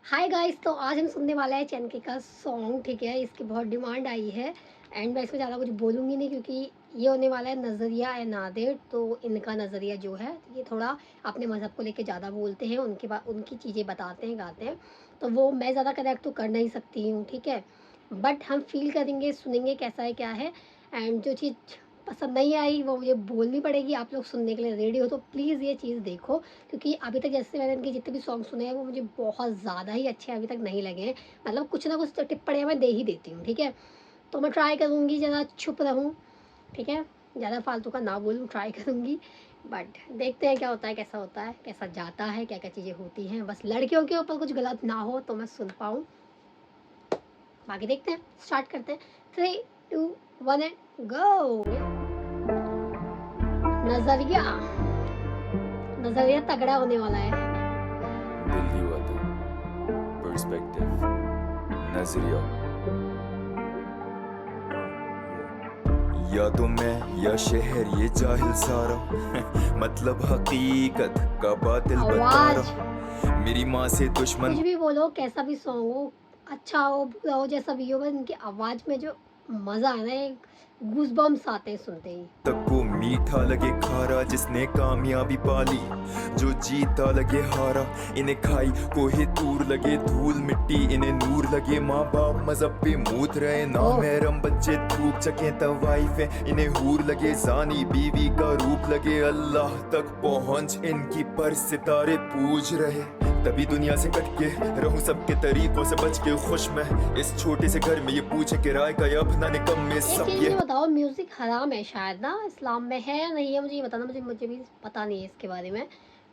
Hi guys, तो आज हम सुनने वाले हैं चैनके का सॉन्ग। ठीक है, इसकी बहुत डिमांड आई है एंड मैं इसमें ज़्यादा कुछ बोलूँगी नहीं क्योंकि ये होने वाला है नज़रिया ए नादिर। तो इनका नज़रिया जो है ये थोड़ा अपने मज़हब को लेके ज़्यादा बोलते हैं, उनके बाद उनकी चीज़ें बताते हैं, गाते हैं। तो वो मैं ज़्यादा कनेक्ट तो कर नहीं सकती हूँ, ठीक है, बट हम फील करेंगे, सुनेंगे कैसा है क्या है। एंड जो चीज़ पसंद नहीं आई वो मुझे बोलनी पड़ेगी। आप लोग सुनने के लिए रेडी हो तो प्लीज़ ये चीज़ देखो, क्योंकि अभी तक जैसे मैंने इनके जितने भी सॉन्ग सुने हैं वो मुझे बहुत ज़्यादा ही अच्छे अभी तक नहीं लगे हैं। मतलब कुछ ना कुछ तो टिप्पणियाँ मैं दे ही देती हूँ, ठीक है। तो मैं ट्राई करूँगी ज़्यादा चुप रहूँ, ठीक है, ज़्यादा फालतू का ना बोलूँ, ट्राई करूँगी। बट देखते हैं क्या होता है, कैसा होता है, कैसा जाता है, क्या क्या चीज़ें होती हैं। बस लड़कियों के ऊपर कुछ गलत ना हो तो मैं सुन पाऊँ। बाकी देखते हैं, स्टार्ट करते हैं। 3 2 1 एंड गो। नजरिया, नजरिया तगड़ा होने वाला है। दिल की बातें, पर्सपेक्टिव, नजरिया। या तो मैं या शहर ये जाहिल सारा मतलब हकीकत का बातिल बता आवाज, रहा। मेरी माँ से दुश्मन कुछ भी बोलो, कैसा भी सॉन्ग हो, अच्छा हो बुरा हो जैसा भी हो, बस इनकी आवाज़ में जो मज़ा है ना, एक गूज़बम्प्स आते हैं सुनते ही। तक को मीठा लगे खारा, जिसने कामयाबी पाली जो जीता लगे हारा। इन्हें खाई कोहे तूर लगे धूल मिट्टी, इन्हें नूर लगे माँ बाप मजहब पे मूत रहे ना ओह! महरम बच्चे थूक चके तवाइफ है। इन्हें हूर लगे जानी बीवी का रूप लगे, अल्लाह तक पहुंच इनकी पर सितारे पूज रहे। तभी दुनिया से कट के रहूं सबके तरीकों से बच के खुश मैं इस छोटे से घर में। ये पूछे किराए का या अपना निकम में एक सब चीज़ ये मुझे बताओ, म्यूज़िक हराम है शायद ना, इस्लाम में है या नहीं है मुझे ये बताना, मुझे भी पता नहीं है इसके बारे में।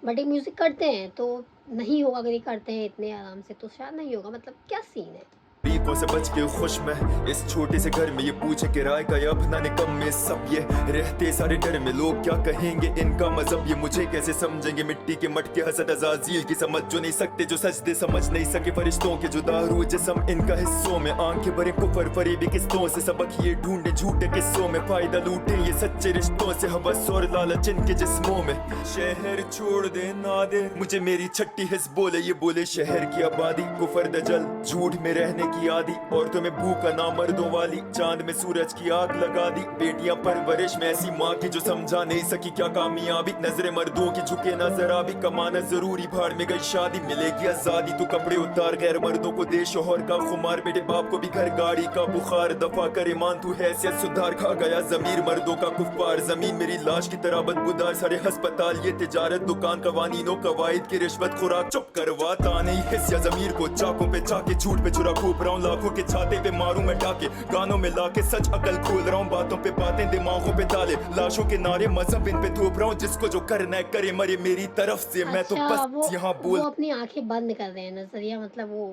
बट ये म्यूज़िक करते हैं तो नहीं होगा, अगर ये करते हैं इतने आराम से तो शायद नहीं होगा। मतलब क्या सीन है? तरीकों से बच के खुश मैं इस छोटे से घर में। ये पूछे किराए का या अपना निकम में सब ये रहते सारे डर में। लोग क्या कहेंगे इनका मजहब ये मुझे कैसे समझेंगे। मिट्टी के मटके हसद अजाजील की समझ जो नहीं सकते, जो सजदे समझ नहीं सके फरिश्तों के, जो दारू जिस्म इनका हिस्सों में। आंखें भरे कुफर फरेबी किस्तों से, सबक ये ढूंढे झूठे किस्सों में। फायदा लूटे ये सच्चे रिश्तों से, हवस और लालच इनके जिस्मों में। शहर छोड़ दे नादिर मुझे मेरी छट्टी हिस्स बोले, ये बोले शहर की आबादी कुफर दजल झूठ में रहने की आदि। और तुम्हें भूखा ना मर्दों वाली, चांद में सूरज की आग लगा दी। बेटियां परवरिश में ऐसी माँ की जो समझा नहीं सकी क्या कामयाबी। नजरे मर्दों की झुके ना जरा भी, कमाना जरूरी भाड़ में गई शादी। मिलेगी आजादी तो कपड़े उतार, गैर मर्दों को दे शोहर का खुमार। बेटे बाप को भी घर गाड़ी का बुखार, दफा करे मान तू हैसियत सुधार। खा गया जमीर मर्दों का कुफ्फार, जमीन मेरी लाश की तरह बदबूदार। सारे अस्पताल ये तिजारत दुकान, कवानीनों कवायद की रिश्वत खुराक। चुप करवाता नहीं हिस्स या जमीर को, चाकों पे चाके झूठ पे छुरा खूब रहा हूं। लाखों के छाते पे मारूं मैं टाके, गानों में लाके सच अकल खोल रहा हूं। बातों पे बातें दिमागों पे ताले, लाशों के नारे मजहब इन पे थोप रहा हूं। जिसको जो करना है करे मरे मेरी तरफ से, मैं तो अच्छा, बस यहाँ वो बोल। अपनी आँखें बंद कर रहे हैं, नज़रिया मतलब वो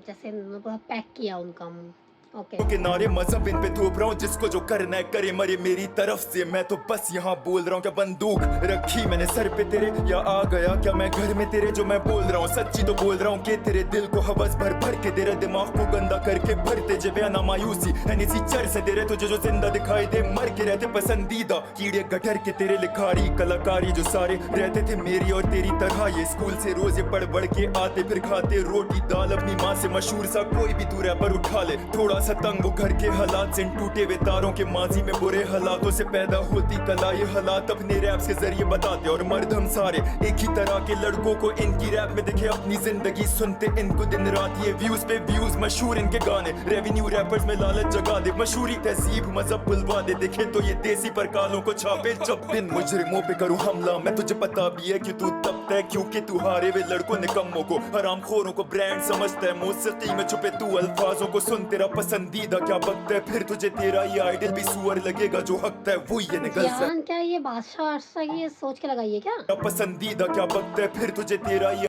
जैसे उन्होंने पूरा पैक किया उनका मुँह। ओके। के नारे मजहब इन पे थोप रहा हूँ। जिसको जो करना है करे मरे मेरी तरफ से, मैं तो बस यहाँ बोल रहा हूँ। क्या बंदूक रखी मैंने सर पे तेरे, या आ गया क्या मैं घर में तेरे। जो मैं बोल रहा हूँ सच्ची तो बोल रहा हूँ कि तेरे दिल को हवस भर भर के तेरे दिमाग को गंदा करके भरते जे बयाना मायूसी है निसी चर से तेरे। तुझे जो जिंदा दिखाई दे मर के रहते पसंदीदा कीड़े गटर के तेरे। लिखारी कलाकारी जो सारे रहते थे मेरी और तेरी तरह, ये स्कूल से रोज ये पढ़ बढ़ के आते फिर खाते रोटी दाल। अपनी माँ से मशहूर सा कोई भी तू रैपर उठा ले, थोड़ा सा तंग वो घर के हालात से। टूटे हुए तारों के माजी में बुरे हालातों से पैदा होती कला। ये हालात अपने रैप्स के जरिए बताते, और मर्द हम सारे एक ही तरह के लड़कों को इनकी रैप में दिखे अपनी जिंदगी। सुनते इनको दिन रात ये व्यूज पे व्यूज, मशहूर इनके गाने रेवेन्यू रैपर्स में लालच जगा दे। मशहूरी तहजीब मजहब बुलवा दे, दिखे तो ये देसी पर कालों को छापे। जब बिन मुजरिमों पे करूँ हमला मैं, तुझे पता भी है कि तू तब तय क्योंकि तू हारे हुए लड़कों निकम्मों को, हराम खोरों को ब्रांड समझता है। मौसीकी में छुपे तू अल्फाजों को सुन तेरा पसंदीदा क्या बकता है। फिर तुझे तेरा ये आइडल भी सुअर लगेगा, जो हकता है वो ये निकल सा। जान, क्या ये बादशाह अरसा की ये सोच के लगाई है क्या? पसंदीदा क्या बकता है, फिर तुझे तेरा ये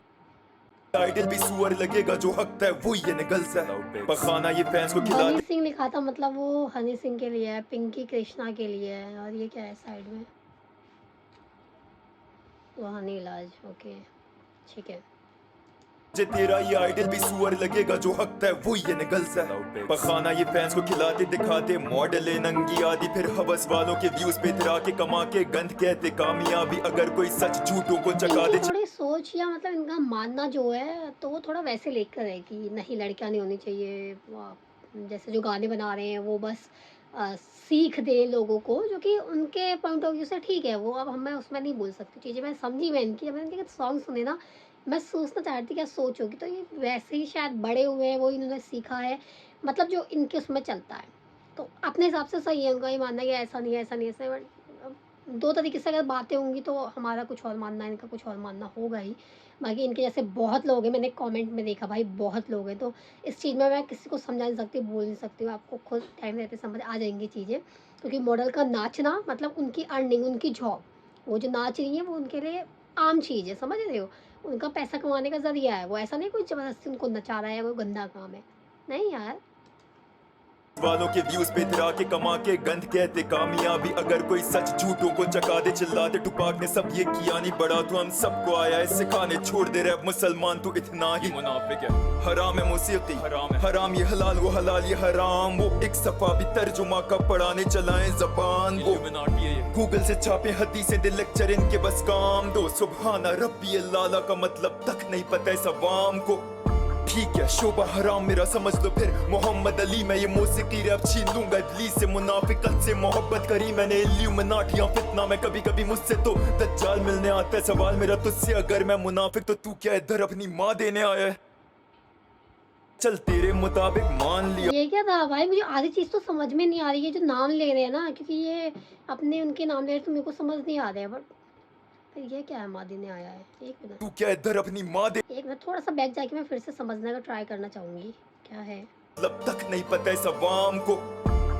आइडल भी सुअर लगेगा, जो हकता है वो ये निकल सा। पखाना ये फैंस को खिला बनी दे। सिंह लिखा था, मतलब वो हनी सिंह के लिए है, पिंकी कृष्णा के लिए है, और ये क्या है साइड में? वो हनी इलाज, ओके, ठीक है। जे तेरा ये आइडल भी सुअर लगेगा, जो हकता है वो ये निकलता है। पखाना ये फैंस को खिलाते दिखाते मॉडल नंगी आदि, फिर हवस वालों के व्यूज पे इतरा के कमा के गंद कहते कामयाबी, अगर कोई सच झूठों को चका दे। इनकी थोड़ी सोच या मतलब इनका मानना जो है तो वो थोड़ा वैसे लेकर है कि नहीं लड़कियां नहीं होनी चाहिए। जैसे जो गाने बना रहे हैं वो बस सीख दे लोगों को, जो कि उनके पॉइंट ऑफ व्यू से ठीक है। वो अब हम मैं उसमें नहीं बोल सकती चीज़ें। मैं समझी मैं इनकी, जब मैंने इनके सॉन्ग सुने ना, मैं सोचना चाह रही थी क्या सोच होगी, तो ये वैसे ही शायद बड़े हुए हैं, वो इन्होंने सीखा है, मतलब जो इनके उसमें चलता है। तो अपने हिसाब से सही है उनका ये मानना कि ऐसा नहीं है, ऐसा नहीं है, ऐसा है। बट 2 तरीके से अगर बातें होंगी तो हमारा कुछ और मानना है, इनका कुछ और मानना होगा ही। बाकी इनके जैसे बहुत लोग हैं, मैंने कमेंट में देखा भाई बहुत लोग हैं, तो इस चीज़ में मैं किसी को समझा नहीं सकती, बोल नहीं सकती हूँ। आपको खुद टाइम रहते समझ आ जाएँगी चीज़ें। क्योंकि मॉडल का नाचना मतलब उनकी अर्निंग, उनकी जॉब। वो जो नाच रही हैं वो उनके लिए आम चीज़ है, समझ रहे हो? उनका पैसा कमाने का ज़रिया है। वो ऐसा नहीं कोई ज़बरदस्ती उनको नचा रहा है, वो गंदा काम है। नहीं यार। वालों के व्यूज पे इतरा के कमा के गंद कहते कामयाबी, अगर कोई सच झूठों को चका दे चिल्लाते टुपाक ने सब ये किया नहीं बड़ा, तो हम सबको आया है सिखाने, छोड़ दे रैप मुसलमान तू इतना ही मुनाफिक है। हराम है मौसीकी, हराम ये हलाल, वो हलाल ये हराम, वो एक सफा भी तर्जुमा का पढ़ाने चलाएं जबान को, गूगल से छापे हदीसें दे लेक्चर इनके बस काम दो, सुबहाना रब्बी लाला का मतलब तक नहीं पता है सवाम को। ठीक है शोभा हराम मेरा समझ लो फिर मोहम्मद अली, मैं ये मौसीकी रैप छीन लूंगा इब्लीस से, मुनाफिकत से मोहब्बत करी मैंने इल्यूमिनाटियां फितना में कभी कभी मुझसे, तो दज्जाल मिलने आता है सवाल मेरा तुझसे, अगर मैं मुनाफिक तो तू क्या इधर अपनी माँ देने आया है, चल तेरे मुताबिक मान लिया। ये क्या था भाई? मुझे आधी चीज़ तो समझ में नहीं आ रही है, जो नाम ले रहे हैं ना, क्योंकि ये अपने उनके नाम ले रहे हैं तो मेरे को समझ नहीं आ रहा है। बट फिर ये क्या है, माँ देने आया है? 1 मिनट, तू क्या इधर अपनी माँ दे 1 मिनट, थोड़ा-सा बैक जाके मैं फिर से समझने का ट्राई करना चाहूँगी, क्या है? मतलब तक नहीं पता है सवाम को।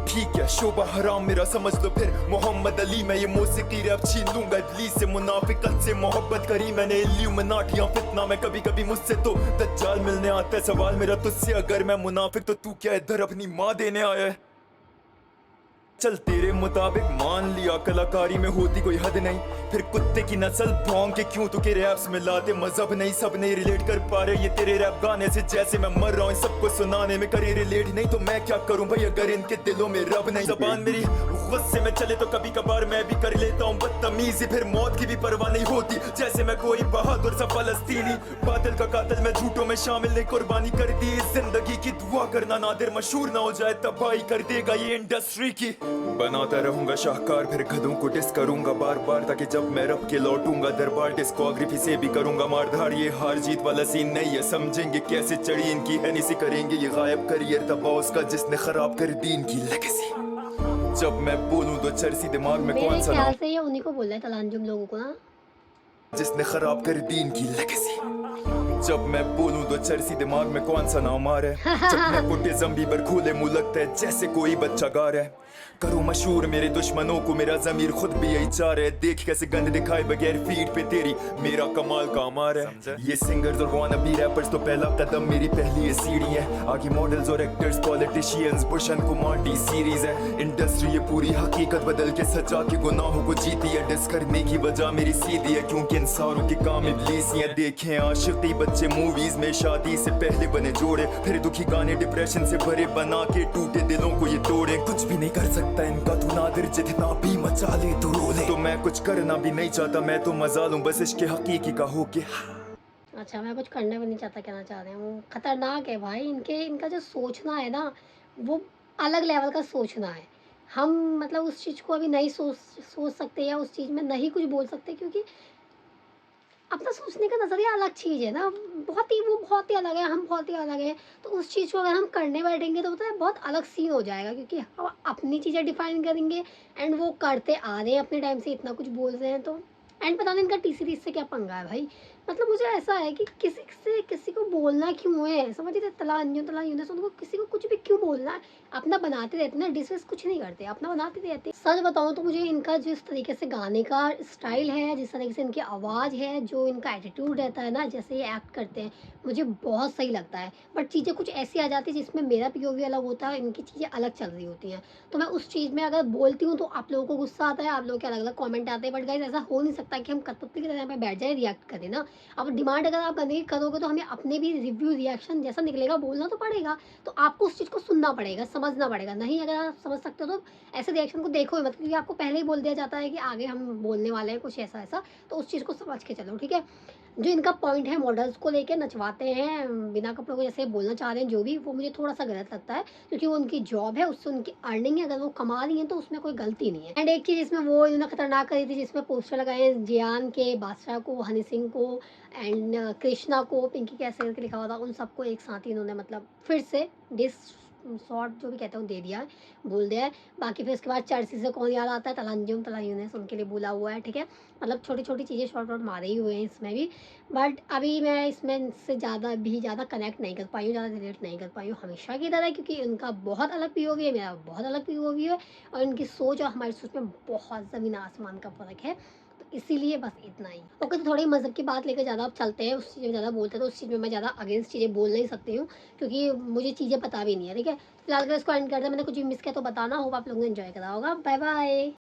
ठीक है शोभा हराम मेरा समझ लो फिर मोहम्मद अली, मैं ये मौसीकी रैप छीन लूंगा इब्लीस से, मुनाफिकत से मोहब्बत करी मैंने इल्यूमिनाटियां फितना में कभी कभी मुझसे, तो दज्जाल मिलने आता है सवाल मेरा तुझसे, अगर मैं मुनाफिक तो तू क्या इधर अपनी माँ देने आया है, चल तेरे मुताबिक मान लिया कलाकारी में होती कोई हद नहीं, फिर कुत्ते की नस्ल भौंक के क्यों तू के रैप्स में लाते मजहब नहीं, सब नहीं रिलेट कर पा रहे ये तेरे रैप गाने से, जैसे मैं मर रहा हूँ सबको सुनाने में करे रिलेट, नहीं तो मैं क्या करूँ भाई अगर इनके दिलों में रब नहीं। जबान मेरी गुस्से में चले तो कभी कभार मैं भी कर लेता हूँ बदतमीजी, फिर मौत की भी परवाह नहीं होती, जैसे मैं कोई बहादुर सा फलस्तीनी, बातिल का कातिल मैं झूठों में शामिल नहीं, कुर्बानी कर दी इस जिंदगी की, दुआ करना नादिर मशहूर ना हो जाए तबाही कर देगा ये इंडस्ट्री की, बनाता रहूंगा शाहकार फिर गधों को डिस करूंगा बार बार, ताकि जब मैं रब के लौटूंगा दरबार डिस्कोग्राफी से भी करूंगा मारधार, ये हार जीत वाला सीन नहीं है समझेंगे कैसे चढ़ी इनकी है नहीं करेंगे ये गायब करियर तबाह उसका जिसने खराब कर दी इनकी लेगेसी, जब मैं बोलूं तो चरसी दिमाग में मेरे कौन सा ख्याल से ये उन्हीं को बोल रहा है, तलांजुम लोगों को ना। जिसने खराब कर दी इनकी लेगेसी, जब मैं बोलूं तो चरसी दिमाग में कौन सा नाम आ रहा है, जब मैं बुद्धिज्म बीबर खोले मुंह लगता है जैसे कोई बच्चा गा रहा है, करो मशहूर मेरे दुश्मनों को मेरा जमीर खुद भी यही चाह रहा है, देख कैसे गंद दिखाए बगैर फीड पे तेरी मेरा कमाल का अमार है, ये सिंगर्स और वानबी रैपर्स तो पहला कदम मेरी पहली ये सीढ़ी है, आगे मॉडल्स और actors politicians Bhushan Kumar T series है, इंडस्ट्री ये पूरी हकीकत बदल के सजा के गुनाहों को जीती है, डिस करने की वजह मेरी सीधी है क्योंकि इन सारों के काम इब्लीसियां, देखें आशिकी बच्चे मूवीज में शादी से पहले बने जोड़े, फिर दुखी गाने डिप्रेशन से भरे बना के टूटे दिलों को ये तोड़े, कुछ भी नहीं कर सकता इनका तू नादिर जितना भी मचा ले तो रोले, तो मैं कुछ करना भी नहीं चाहता मैं तो मजा लूं बस इसके हकीकी का होके। अच्छा, मैं कुछ करना भी नहीं चाहता, कहना चाह रहे हैं वो खतरनाक है भाई। इनका जो सोचना है ना, वो अलग लेवल का सोचना है। हम मतलब उस चीज़ को अभी नहीं सोच सकते या उस चीज़ में नहीं कुछ बोल सकते, क्योंकि अपना सोचने का नज़रिया अलग चीज़ है ना, बहुत ही अलग है, हम बहुत ही अलग हैं। तो उस चीज़ को अगर हम करने बैठेंगे तो पता है बहुत अलग सीन हो जाएगा, क्योंकि हम अपनी चीज़ें डिफाइन करेंगे एंड वो करते आ रहे हैं अपने टाइम से, इतना कुछ बोल रहे हैं तो। एंड पता नहीं इनका टी सीरीज़ से क्या पंगा है भाई। मतलब मुझे ऐसा है कि किसी से किसी को बोलना क्यों है, समझ रहे? तला यूनिस उनको किसी को कुछ भी क्यों बोलना है? अपना बनाते रहते ना, डिसरेस कुछ नहीं करते, अपना बनाते रहते। सच बताऊं तो मुझे इनका जिस तरीके से गाने का स्टाइल है, जिस तरीके से इनकी आवाज़ है, जो इनका एटीट्यूड रहता है ना, जैसे ये एक्ट करते हैं, मुझे बहुत सही लगता है। बट चीज़ें कुछ ऐसी आ जाती है जिसमें मेरा पीओवी अलग होता है, इनकी चीज़ें अलग चल रही होती हैं। तो मैं उस चीज़ में अगर बोलती हूँ तो आप लोगों को गुस्सा आता है, आप लोगों के अलग अलग कमेंट आते हैं। बट गाइस ऐसा हो नहीं सकता कि हम कठपुतली की तरह पे बैठ जाए रिएक्ट करें ना। अब डिमांड अगर आप करने की करोगे तो हमें अपने भी रिव्यू रिएक्शन जैसा निकलेगा बोलना तो पड़ेगा। तो आपको उस चीज़ को सुनना पड़ेगा, समझना पड़ेगा। नहीं अगर आप समझ सकते हो तो ऐसे रिएक्शन को देखो ही मत, क्योंकि आपको पहले ही बोल दिया जाता है कि आगे हम बोलने वाले हैं कुछ ऐसा-ऐसा, तो उस चीज़ को समझ के चलो, ठीक है? जो इनका पॉइंट है मॉडल्स को लेके नचवाते हैं, बिना कपड़ों के जैसे बोलना चाह रहे हैं जो भी, वो मुझे थोड़ा-सा गलत लगता है, क्योंकि वो उनकी जॉब है, उससे उनकी अर्निंग है, अगर वो कमा रही हैं तो उसमें कोई गलती नहीं है। एंड एक चीज़ इसमें वो इन्होंने खतरनाक करी थी जिसमें पोस्टर लगाए हैं जियान के, बादशाह को, हनी सिंह को एंड कृष्णा को, पिंकी कैसे करके लिखा हुआ था, उन सबको एक साथ ही इन्होंने मतलब फिर से डिस शॉर्ट जो भी कहते हैं वो दे दिया है, बोल दिया है। बाकी फिर उसके बाद चर्ची से कौन याद आता है, तलंजुम तलायूनेस उनके लिए बोला हुआ है, ठीक है? मतलब छोटी-छोटी चीज़ें शॉर्ट-वॉर्ट मारे ही हुए हैं इसमें भी। बट अभी मैं इसमें से ज़्यादा कनेक्ट नहीं कर पाई हूँ, ज़्यादा रिलेट नहीं कर पाई हूँ हमेशा की तरह, क्योंकि उनका बहुत अलग पीओवी है, मेरा बहुत अलग पीओवी है और इनकी सोच और हमारी सोच में बहुत ज़मीन आसमान का फ़र्क है। तो इसीलिए बस इतना ही। ओके, तो थोड़ी मज़हब की बात लेकर ज़्यादा अब चलते हैं, उस चीज़ में ज़्यादा बोलते हैं तो उस चीज़ में मैं ज़्यादा अगेंस्ट चीज़ें बोल नहीं सकती हूँ, क्योंकि मुझे चीज़ें पता भी नहीं है, ठीक है? फिलहाल अगर इसको एंड करते हैं, मैंने कुछ भी मिस किया तो बताना, होप आप लोगों ने एंजॉय करा होगा। Bye bye.